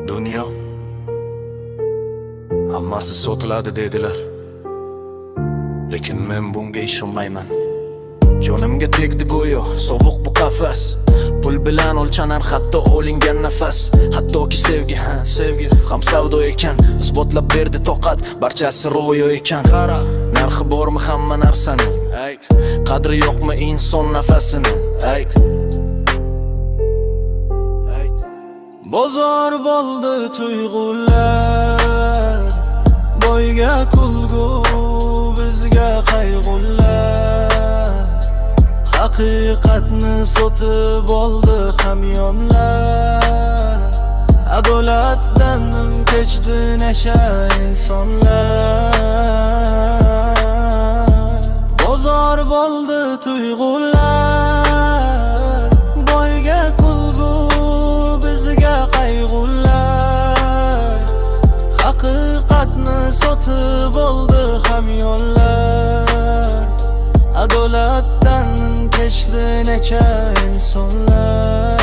Dunyo hammasi sotiladi dedilar, lekin men bunga ishonmayman. Jonimga tegdi go'yo sovuq bu qafas, pul bilan o'lchanar hatto olingan nafas. Hattoki sevgi ham savdo ekan, isbotlab berdi toqat, barchasi ro'yo ekan. Narxi bormi hamma narsaning, ayt. Qadri yo'qmi inson nafasini, ayt. Bozor bo'ldi tuyg'ular, boyga kulgu bizga qayg'ular. Haqiqatni sotib oldi hamyonlar, adolatdan kechdi nasha insonlar. Bozor bo'ldi tuyg'ular, boyga kulgu bizga qayg'ular. Haqiqatni sotib oldi hamyonlar, adolatdan kechdi necha insonlar.